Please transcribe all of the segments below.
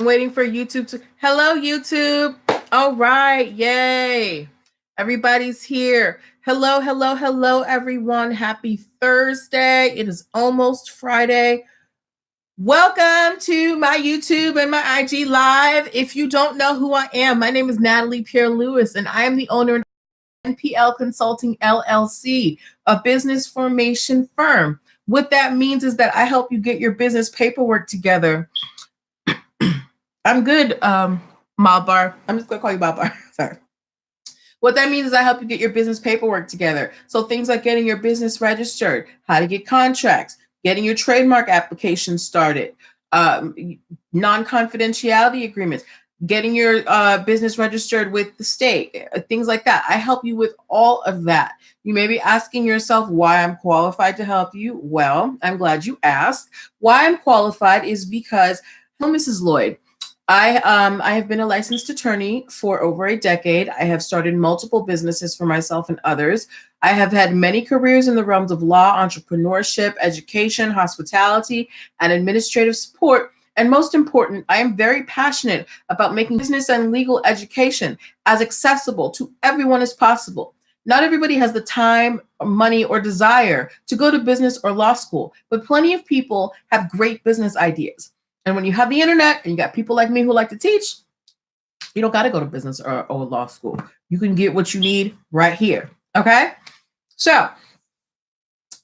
I'm waiting for YouTube to, hello, YouTube. All right, yay. Everybody's here. Hello, hello, hello, everyone. Happy Thursday. It is almost Friday. Welcome to my YouTube and my IG Live. If you don't know who I am, my name is Natalie Pierre-Lewis, and I am the owner of NPL Consulting LLC, a business formation firm. What that means is that I help you get your business paperwork together. I'm good, Malbar. I'm just going to call you Malbar. Sorry. What that means is I help you get your business paperwork together. So things like getting your business registered, how to get contracts, getting your trademark application started, non-confidentiality agreements, getting your business registered with the state, things like that. I help you with all of that. You may be asking yourself why I'm qualified to help you. Well, I'm glad you asked. Why I'm qualified is because, hello, Mrs. Lloyd. I have been a licensed attorney for over a decade. I have started multiple businesses for myself and others. I have had many careers in the realms of law, entrepreneurship, education, hospitality, and administrative support. And most important, I am very passionate about making business and legal education as accessible to everyone as possible. Not everybody has the time, money, or desire to go to business or law school, but plenty of people have great business ideas. And when you have the internet and you got people like me who like to teach, you don't got to go to business or law school. You can get what you need right here. Okay. So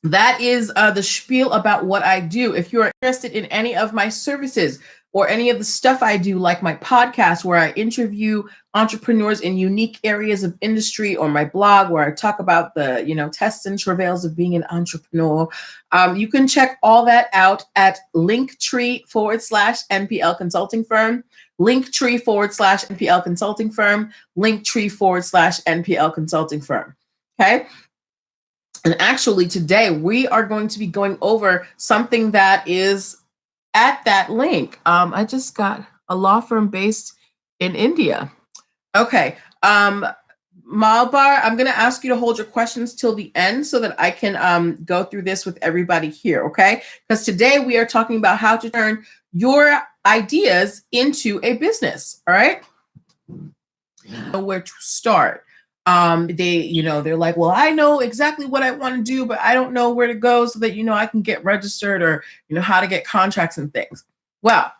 that is the spiel about what I do. If you're interested in any of my services or any of the stuff I do, like my podcast where I interview entrepreneurs in unique areas of industry, or my blog where I talk about the, tests and travails of being an entrepreneur, you can check all that out at linktr.ee/NPL Consulting Firm, linktr.ee/NPL Consulting Firm, linktr.ee/NPL Consulting Firm. Okay. And actually today we are going to be going over something that is at that link. I just got a law firm based in India. Okay. Malbar, I'm going to ask you to hold your questions till the end so that I can go through this with everybody here. Okay. Because today we are talking about how to turn your ideas into a business. All right. Know where to start. They're like, well, I know exactly what I want to do, but I don't know where to go so that, I can get registered, or, how to get contracts and things. Well,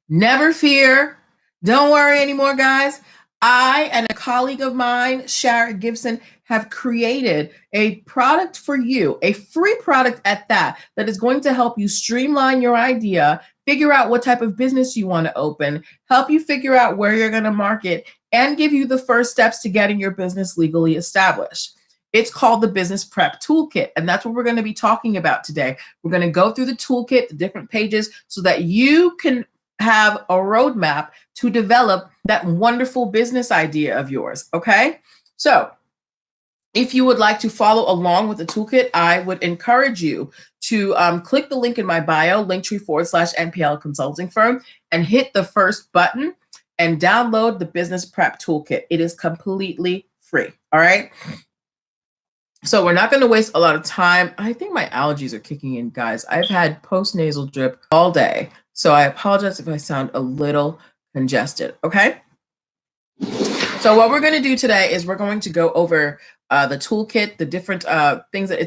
never fear. Don't worry anymore, guys. I and a colleague of mine, Shara Gibson, have created a product for you, a free product at that is going to help you streamline your idea, figure out what type of business you want to open, help you figure out where you're going to market, and give you the first steps to getting your business legally established. It's called the Business Prep Toolkit, and that's what we're going to be talking about today. We're going to go through the toolkit, the different pages, so that you can have a roadmap to develop that wonderful business idea of yours, okay? So if you would like to follow along with the toolkit, I would encourage you to click the link in my bio, linktree/NPL Consulting Firm, and hit the first button and download the Business Prep Toolkit. It is completely free, all right? So we're not going to waste a lot of time. I think my allergies are kicking in, guys. I've had post-nasal drip all day, so I apologize if I sound a little congested, okay? So what we're going to do today is we're going to go over the toolkit, the different things that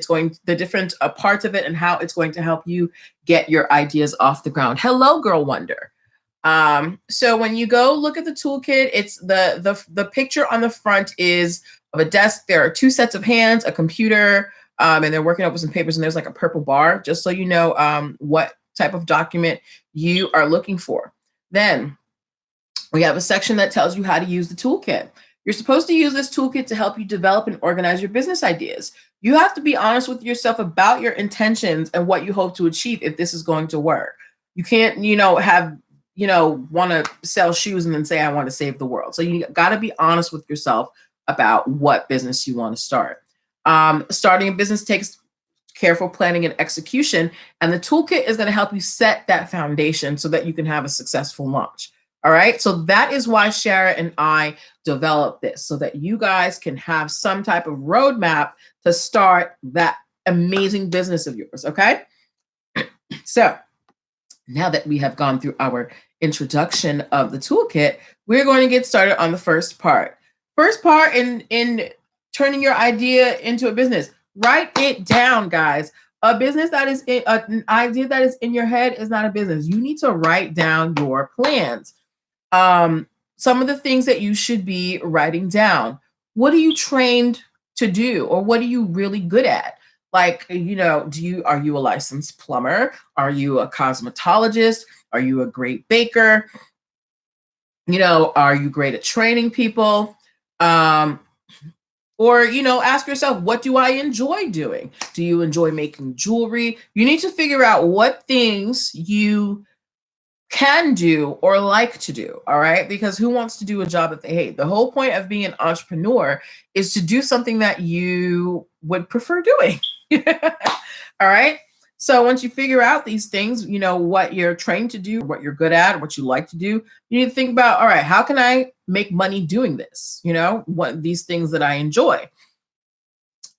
the different parts of it, and how it's going to help you get your ideas off the ground. Hello, Girl Wonder. So when you go look at the toolkit, it's the picture on the front is of a desk. There are two sets of hands, a computer, and they're working over some papers, and there's like a purple bar, just so you know what type of document you are looking for. Then we have a section that tells you how to use the toolkit. You're supposed to use this toolkit to help you develop and organize your business ideas. You have to be honest with yourself about your intentions and what you hope to achieve if this is going to work. You can't, want to sell shoes and then say, I want to save the world. So you got to be honest with yourself about what business you want to start. Starting a business takes careful planning and execution, and the toolkit is going to help you set that foundation so that you can have a successful launch. All right. So that is why Shara and I developed this, so that you guys can have some type of roadmap to start that amazing business of yours. Okay. So Now that we have gone through our introduction of the toolkit, we're going to get started on the first part. First part in turning your idea into a business. Write it down, guys. A business that is an idea that is in your head is not a business. You need to write down your plans. Some of the things that you should be writing down. What are you trained to do, or what are you really good at? Like, are you a licensed plumber? Are you a cosmetologist? Are you a great baker? Are you great at training people? Or, ask yourself, what do I enjoy doing? Do you enjoy making jewelry? You need to figure out what things you can do or like to do. All right. Because who wants to do a job that they hate? The whole point of being an entrepreneur is to do something that you would prefer doing. All right. So once you figure out these things, what you're trained to do, what you're good at, what you like to do, you need to think about, all right, how can I make money doing this? What these things that I enjoy.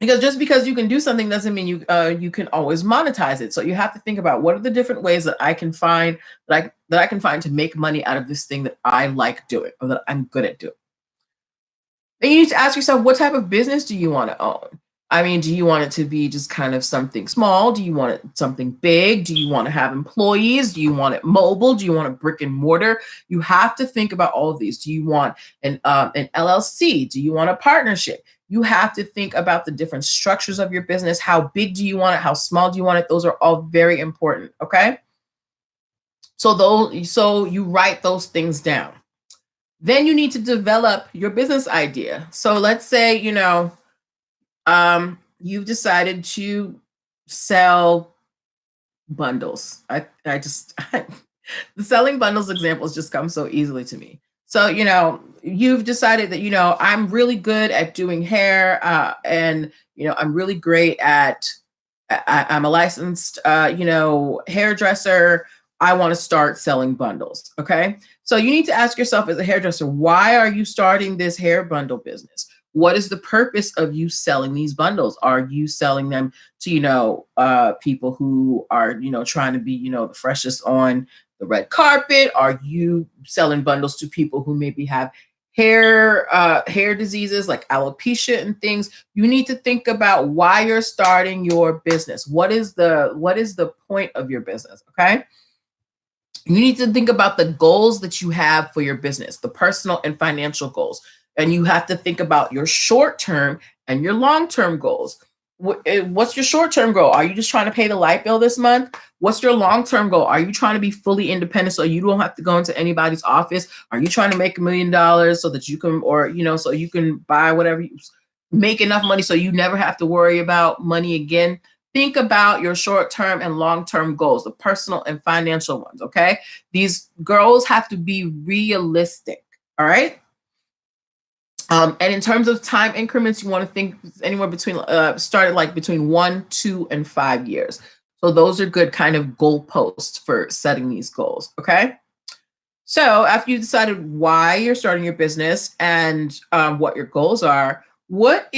Because just because you can do something doesn't mean you can always monetize it. So you have to think about, what are the different ways that I can find that I can find to make money out of this thing that I like doing, or that I'm good at doing. Then you need to ask yourself, what type of business do you want to own? I mean, do you want it to be just kind of something small? Do you want it something big? Do you want to have employees? Do you want it mobile? Do you want a brick and mortar? You have to think about all of these. Do you want an LLC? Do you want a partnership? You have to think about the different structures of your business. How big do you want it? How small do you want it? Those are all very important. Okay. So you write those things down. Then you need to develop your business idea. So let's say, you've decided to sell bundles. The selling bundles examples just come so easily to me. So, you've decided that, I'm really good at doing hair, and, I'm really great at, I'm a licensed, hairdresser. I want to start selling bundles. Okay. So you need to ask yourself, as a hairdresser, why are you starting this hair bundle business? What is the purpose of you selling these bundles? Are you selling them to, people who are, trying to be, the freshest on the red carpet? Are you selling bundles to people who maybe have hair diseases like alopecia and things? You need to think about why you're starting your business. What is the point of your business? Okay. You need to think about the goals that you have for your business, the personal and financial goals. And you have to think about your short-term and your long-term goals. What's your short-term goal? Are you just trying to pay the light bill this month? What's your long-term goal? Are you trying to be fully independent so you don't have to go into anybody's office? Are you trying to make $1 million so that you can, or, so you can buy whatever, make enough money so you never have to worry about money again? Think about your short-term and long-term goals, the personal and financial ones, okay? These goals have to be realistic, all right? And in terms of time increments, you want to think anywhere between, started like between 1, 2, and 5 years. So those are good kind of goalposts for setting these goals, okay? So after you decided why you're starting your business and what your goals are, what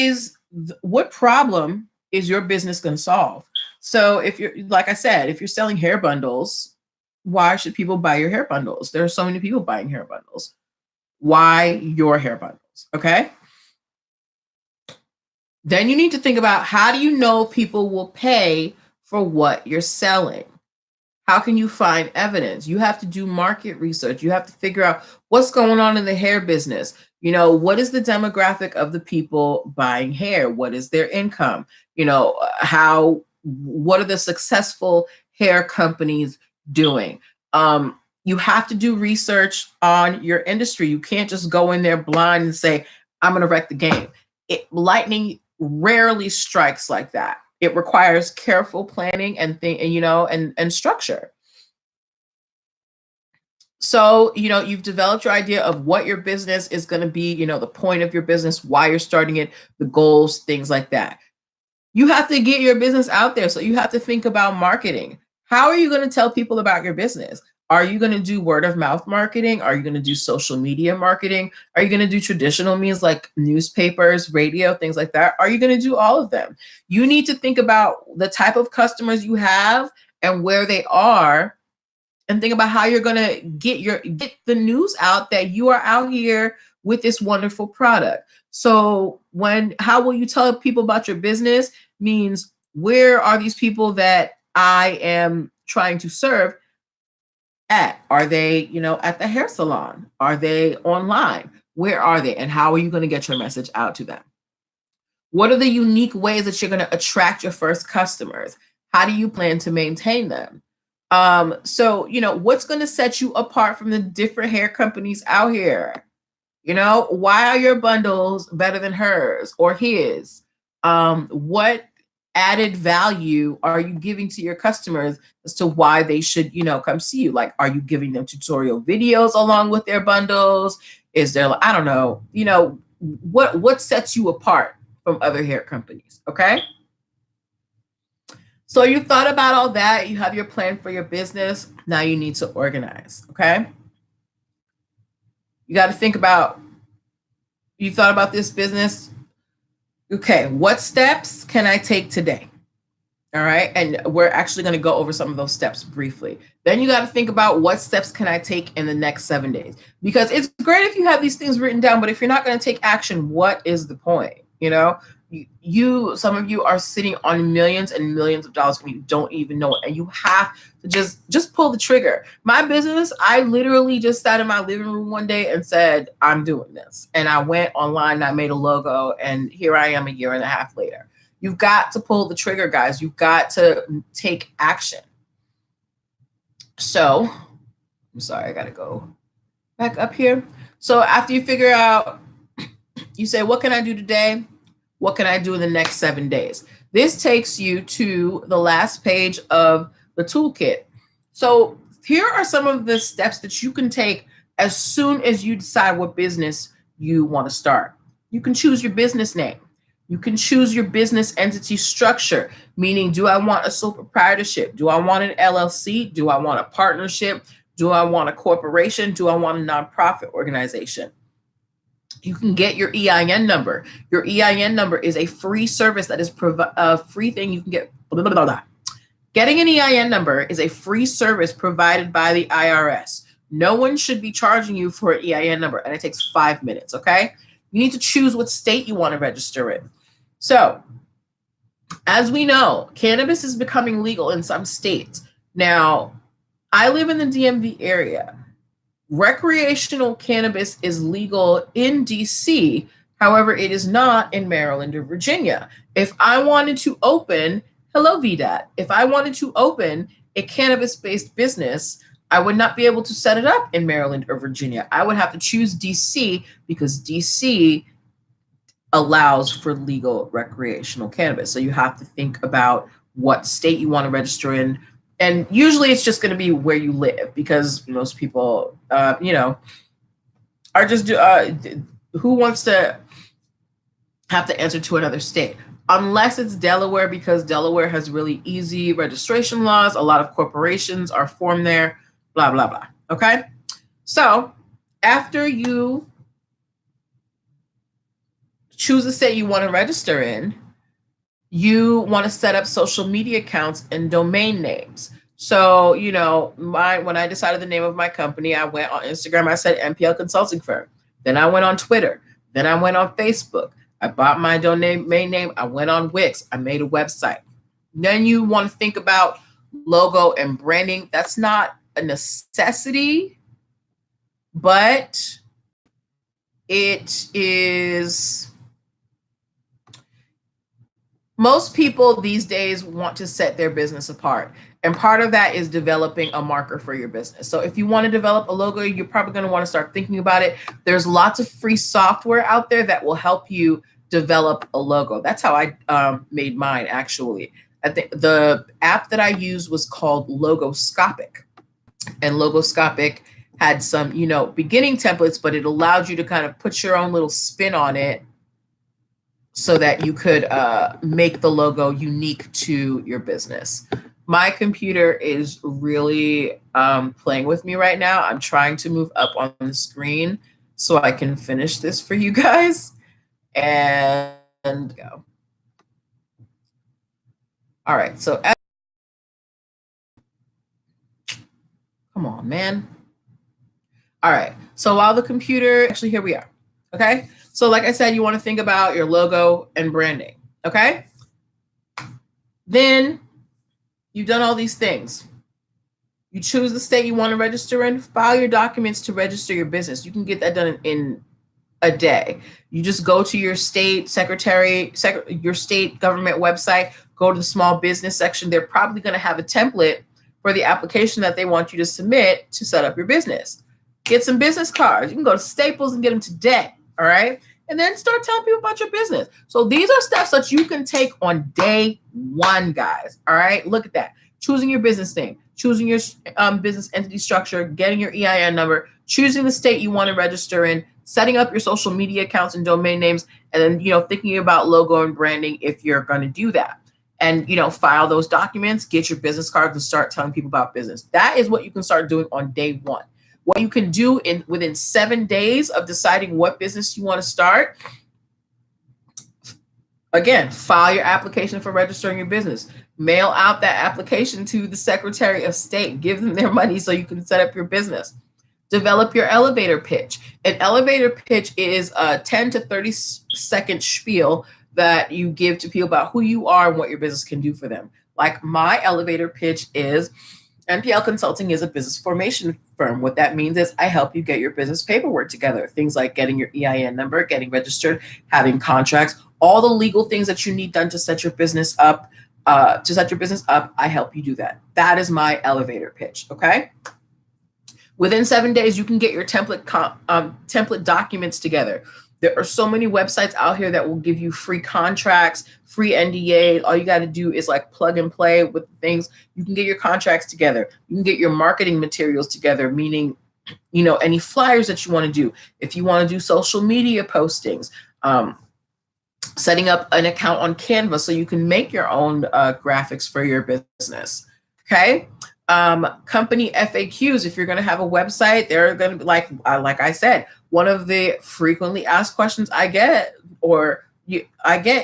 problem is your business going to solve? So if you're, like I said, if you're selling hair bundles, why should people buy your hair bundles? There are so many people buying hair bundles. Why your hair bundles? Okay. Then you need to think about, how do you know people will pay for what you're selling? How can you find evidence? You have to do market research. You have to figure out what's going on in the hair business. What is the demographic of the people buying hair? What is their income? What are the successful hair companies doing? You have to do research on your industry. You can't just go in there blind and say, I'm going to wreck the game. Lightning rarely strikes like that. It requires careful planning and structure. So, you've developed your idea of what your business is going to be, the point of your business, why you're starting it, the goals, things like that. You have to get your business out there. So you have to think about marketing. How are you going to tell people about your business? Are you going to do word of mouth marketing? Are you going to do social media marketing? Are you going to do traditional means like newspapers, radio, things like that? Are you going to do all of them? You need to think about the type of customers you have and where they are, and think about how you're going to get the news out that you are out here with this wonderful product. So how will you tell people about your business means, where are these people that I am trying to serve at? Are they, at the hair salon? Are they online? Where are they? And how are you going to get your message out to them? What are the unique ways that you're going to attract your first customers? How do you plan to maintain them? So, what's going to set you apart from the different hair companies out here? Why are your bundles better than hers or his? What added value are you giving to your customers as to why they should, come see you? Like, are you giving them tutorial videos along with their bundles? Is there, I don't know, what sets you apart from other hair companies? Okay. So you thought about all that. You have your plan for your business. Now you need to organize. Okay. You got to think about, you thought about this business. Okay. What steps can I take today? All right. And we're actually going to go over some of those steps briefly. Then you got to think about, what steps can I take in the next 7 days? Because it's great if you have these things written down, but if you're not going to take action, what is the point? Some of you are sitting on millions and millions of dollars and you don't even know it. And you have to just pull the trigger. My business, I literally just sat in my living room one day and said, I'm doing this. And I went online and I made a logo, and here I am a year and a half later. You've got to pull the trigger, guys. You've got to take action. So, I'm sorry, I got to go back up here. So after you figure out, you say, what can I do today? What can I do in the next 7 days? This takes you to the last page of the toolkit. So here are some of the steps that you can take as soon as you decide what business you want to start. You can choose your business name. You can choose your business entity structure, meaning, do I want a sole proprietorship? Do I want an LLC? Do I want a partnership? Do I want a corporation? Do I want a nonprofit organization? You can get your EIN number. Your EIN number is a free service that is a free thing you can get. Blah, blah, blah, blah. Getting an EIN number is a free service provided by the IRS. No one should be charging you for an EIN number, and it takes 5 minutes, okay? You need to choose what state you want to register in. So, as we know, cannabis is becoming legal in some states. Now, I live in the DMV area. Recreational cannabis is legal in DC. However, it is not in Maryland or Virginia. If I wanted to open, hello VDAT, if I wanted to open a cannabis-based business, I would not be able to set it up in Maryland or Virginia. I would have to choose DC because DC allows for legal recreational cannabis. So you have to think about what state you want to register in. And usually it's just going to be where you live, because most people, are just, who wants to have to answer to another state? Unless it's Delaware, because Delaware has really easy registration laws. A lot of corporations are formed there, blah, blah, blah. Okay. So after you choose the state you want to register in, you want to set up social media accounts and domain names. So, when I decided the name of my company, I went on Instagram, I said NPL Consulting Firm. Then I went on Twitter. Then I went on Facebook. I bought my domain name. I went on Wix. I made a website. Then you want to think about logo and branding. That's not a necessity, but it is. Most people these days want to set their business apart. And part of that is developing a marker for your business. So if you want to develop a logo, you're probably going to want to start thinking about it. There's lots of free software out there that will help you develop a logo. That's how I made mine, actually. I think the app that I used was called Logoscopic. And Logoscopic had some, beginning templates, but it allowed you to kind of put your own little spin on it, so that you could make the logo unique to your business. My computer is really playing with me right now. I'm trying to move up on the screen so I can finish this for you guys. And go. All right, so Come on, man. All right. So while the computer, actually, here we are. Okay. So like I said, you want to think about your logo and branding. Okay. Then you've done all these things. You choose the state you want to register in, file your documents to register your business. You can get that done in a day. You just go to your state your state government website, go to the small business section. They're probably going to have a template for the application that they want you to submit to set up your business. Get some business cards. You can go to Staples and get them today. All right. And then start telling people about your business. So these are steps that you can take on day one, guys. All right. Look at that. Choosing your business name, choosing your business entity structure, getting your EIN number, choosing the state you want to register in, setting up your social media accounts and domain names, and then, thinking about logo and branding if you're going to do that. And, file those documents, get your business cards, and start telling people about business. That is what you can start doing on day one. What you can do within 7 days of deciding what business you want to start. Again, file your application for registering your business. Mail out that application to the Secretary of State. Give them their money so you can set up your business. Develop your elevator pitch. An elevator pitch is a 10 to 30-second spiel that you give to people about who you are and what your business can do for them. Like my elevator pitch is, NPL Consulting is a business formation firm. What that means is I help you get your business paperwork together. Things like getting your EIN number, getting registered, having contracts, all the legal things that you need done to set your business up. I help you do that. That is my elevator pitch. Okay. Within 7 days, you can get your template documents together. There are so many websites out here that will give you free contracts, free NDA. All you got to do is like plug and play with things. You can get your contracts together. You can get your marketing materials together, meaning, any flyers that you want to do. If you want to do social media postings, setting up an account on Canva so you can make your own graphics for your business. Okay. Company FAQs. If you're going to have a website, they're going to be like I said, one of the frequently asked questions I get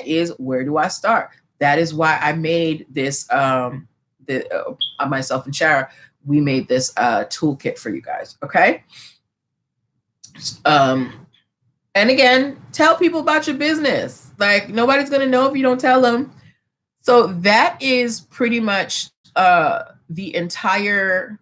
is, where do I start? That is why I made this, myself and Shara, we made this toolkit for you guys. Okay. And again, tell people about your business. Like nobody's going to know if you don't tell them. So that is pretty much the entire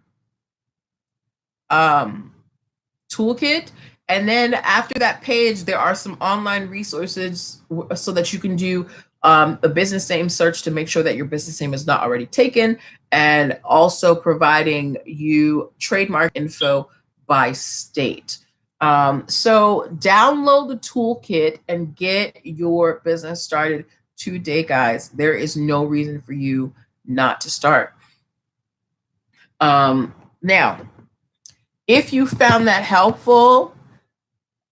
toolkit. And then after that page, there are some online resources so that you can do a business name search to make sure that your business name is not already taken, and also providing you trademark info by state. So download the toolkit and get your business started today, guys. There is no reason for you not to start. Now, if you found that helpful,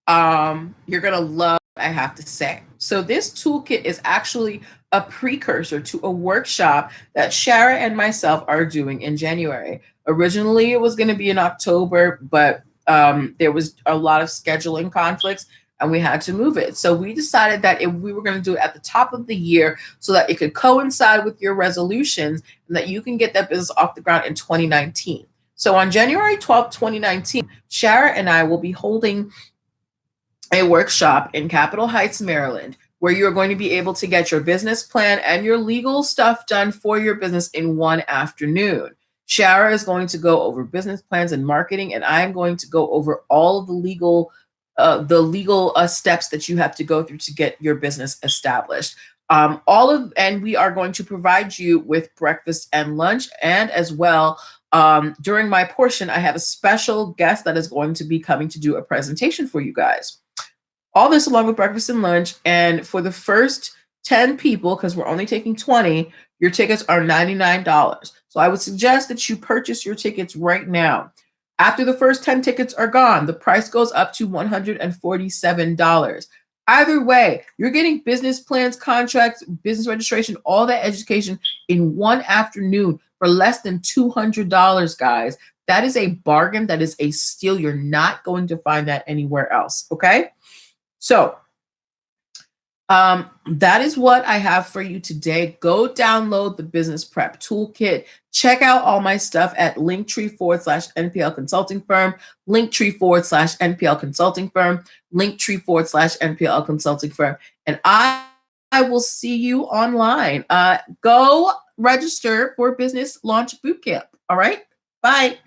you're going to love what I have to say. So this toolkit is actually a precursor to a workshop that Shara and myself are doing in January. Originally, it was going to be in October, but there was a lot of scheduling conflicts and we had to move it. So we decided that if we were going to do it at the top of the year so that it could coincide with your resolutions and that you can get that business off the ground in 2019. So on January 12th, 2019, Shara and I will be holding a workshop in Capitol Heights, Maryland, where you're going to be able to get your business plan and your legal stuff done for your business in one afternoon. Shara is going to go over business plans and marketing, and I'm going to go over all of the legal steps that you have to go through to get your business established. And we are going to provide you with breakfast and lunch, and as well, during my portion, I have a special guest that is going to be coming to do a presentation for you guys. All this along with breakfast and lunch. And for the first 10 people, because we're only taking 20, your tickets are $99. So I would suggest that you purchase your tickets right now. After the first 10 tickets are gone, the price goes up to $147. Either way, you're getting business plans, contracts, business registration, all that education in one afternoon for less than $200, guys. That is a bargain. That is a steal. You're not going to find that anywhere else. Okay. So That is what I have for you today. Go download the Business Prep Toolkit. Check out all my stuff at linktree/NPL Consulting Firm, linktree/NPL Consulting Firm, linktree/NPL Consulting Firm. And I will see you online. Go register for Business Launch Bootcamp. All right. Bye.